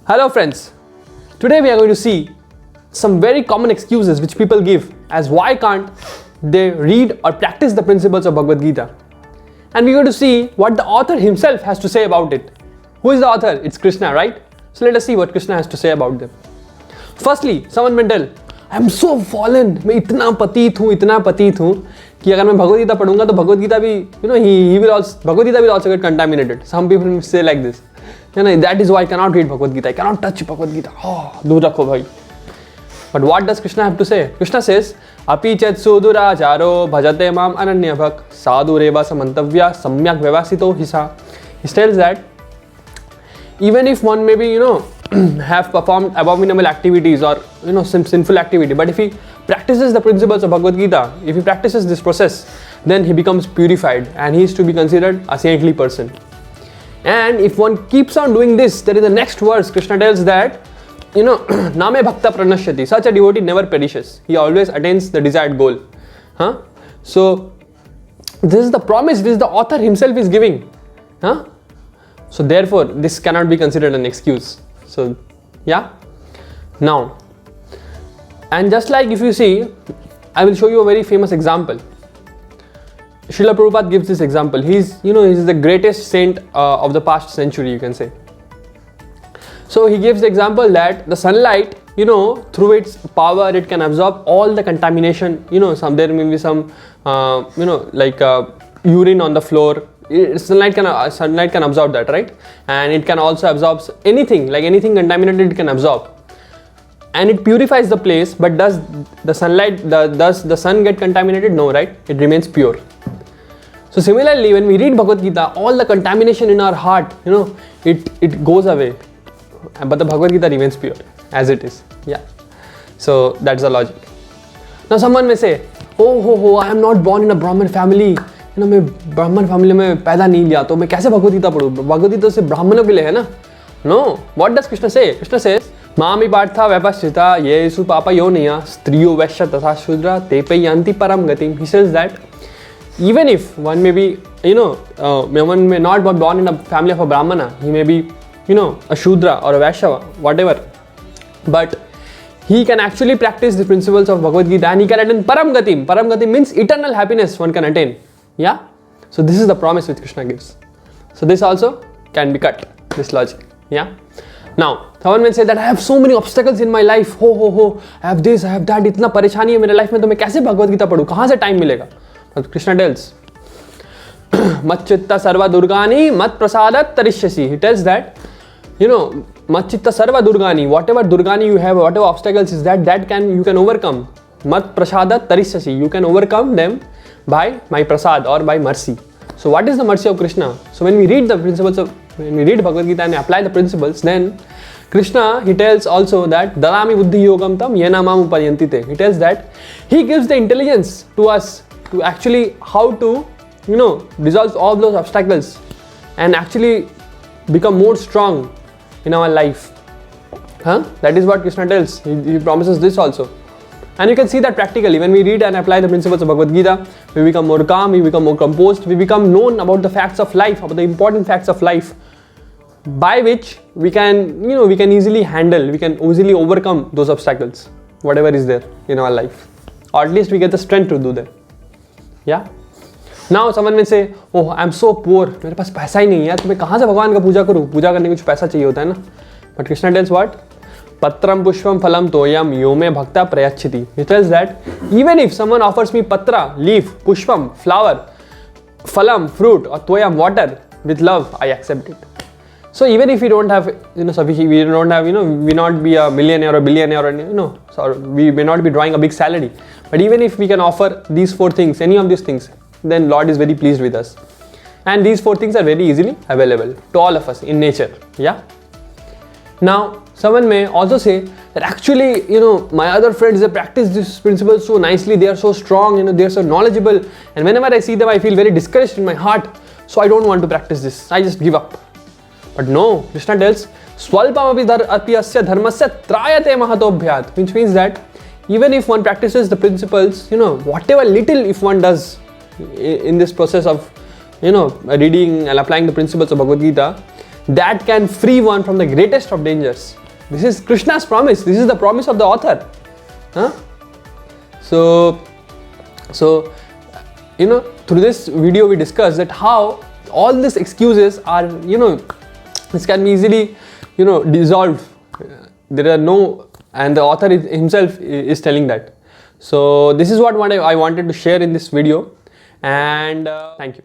Hello friends, today we are going to see some very common excuses which people give as why can't they read or practice the principles of Bhagavad Gita. And we're going to see what the author himself has to say about it. Who is the author? It's Krsna, right? So let us see what Krsna has to say about them. Firstly, someone may tell, I am so fallen, मैं इतना पतित हूँ कि अगर मैं भगवद गीता पढ़ूंगा तो भगवद गीता भी, he will also, Bhagavad Gita will also get contaminated. Some people say like this. That is why I cannot read Bhagavad Gita. I cannot touch Bhagavad Gita. दूर रखो भाई. But what does Krishna have to say? Krishna says, Api chet suduracharo bhajate mam ananyabhak sadhureva samantavya samyak vyavasito hisa. He tells that even if one maybe, have performed abominable activities or, some sinful activity, but if he practices the principles of Bhagavad Gita, if he practices this process, then he becomes purified and he is to be considered a saintly person. And if one keeps on doing this, then in the next verse, Krishna tells that, Name bhakta pranashyati, such a devotee never perishes. He always attains the desired goal. So, this is the promise which the author himself is giving. So, therefore, this cannot be considered an excuse. So, yeah. Now, and just like if you see, I will show you a very famous example. Srila Prabhupada gives this example. He's the greatest saint of the past century, you can say. So he gives the example that the sunlight, through its power, it can absorb all the contamination. There may be some, like urine on the floor. Sunlight can absorb that, right? And it can also absorb anything, like anything contaminated, it can absorb. And it purifies the place. But does the sun get contaminated? No, right? It remains pure. So similarly, when we read Bhagavad Gita, all the contamination in our heart, it goes away. But the Bhagavad Gita remains pure as it is. Yeah. So that's the logic. Now someone may say, oh, I am not born in a Brahmin family. मैं ब्राह्मण family में पैदा नहीं लिया तो मैं कैसे भगवद गीता पढ़ूँ? भगवद गीता से ब्राह्मणों के लिए है ना? No. What does Krishna say? Krishna says, मामी पार्था व्यपस्थिता येषु पापा योनिया स्त्रियो वैश्य तथा शूद्रा तेपै यान्ति परम गतिम. He says that even if one may be, one may not be born in a family of a Brahmana, he may be, a Shudra or a Vaishya, whatever, but he can actually practice the principles of Bhagavad Gita and he can attain Param Gatim. Param Gatim means eternal happiness one can attain. Yeah? So this is the promise which Krishna gives. So this also can be cut, this logic. Yeah? Now, someone may say that I have so many obstacles in my life. I have this, I have that, इतना परेशानी है मेरे life में तो मैं कैसे भगवद गीता पढ़ूँ? कहाँ से टाइम मिलेगा? Krishna tells, Matchitta sarva durgani mat prasadat tarishyasi. He tells that, Matchitta sarva durgani, whatever durgani you have, whatever obstacles is that you can overcome. Mat prasadat tarishyasi. You can overcome them by my prasad or by mercy. So what is the mercy of Krishna? So when we read when we read Bhagavad Gita and apply the principles, then Krishna, he tells also that Dalami buddhi yogam tam yena mam upayantite. He tells that he gives the intelligence to us to actually how to, resolve all those obstacles and actually become more strong in our life. That is what Krishna tells. He promises this also. And you can see that practically when we read and apply the principles of Bhagavad Gita, we become more calm, we become more composed, we become known about the facts of life, about the important facts of life, by which we can, we can easily handle, we can easily overcome those obstacles, whatever is there in our life. Or at least we get the strength to do that. Yeah? Now someone may say, oh, I am so poor, मेरे पास पैसा ही नहीं है, तो मैं कहाँ से भगवान का पूजा करूँ? पूजा करने के कुछ पैसा चाहिए होता है ना? But Krishna tells what? Patram pushpam phalam toyam yome bhakta prayachiti. He tells that even if someone offers me patra, leaf, pushpam, flower, phalam, fruit, or toyam, water, with love, I accept it. So even if we don't have, sufficient, we don't have, we not be a millionaire or billionaire or, so we may not be drawing a big salary. But even if we can offer these 4 things, any of these things, then Lord is very pleased with us. And these 4 things are very easily available to all of us in nature. Yeah. Now, someone may also say that actually, my other friends, they practice these principles so nicely, they are so strong, they are so knowledgeable. And whenever I see them, I feel very discouraged in my heart. So I don't want to practice this. I just give up. But no, Krishna tells, Swalpam api asya dharmasya trayate mahatobhyat, which means that even if one practices the principles, whatever little if one does in this process of, reading and applying the principles of Bhagavad Gita, that can free one from the greatest of dangers. This is Krishna's promise. This is the promise of the author. Huh? So, through this video we discussed that how all these excuses are, this can be easily, dissolved. There are no, and the author himself is telling that. So this is what I wanted to share in this video, and thank you.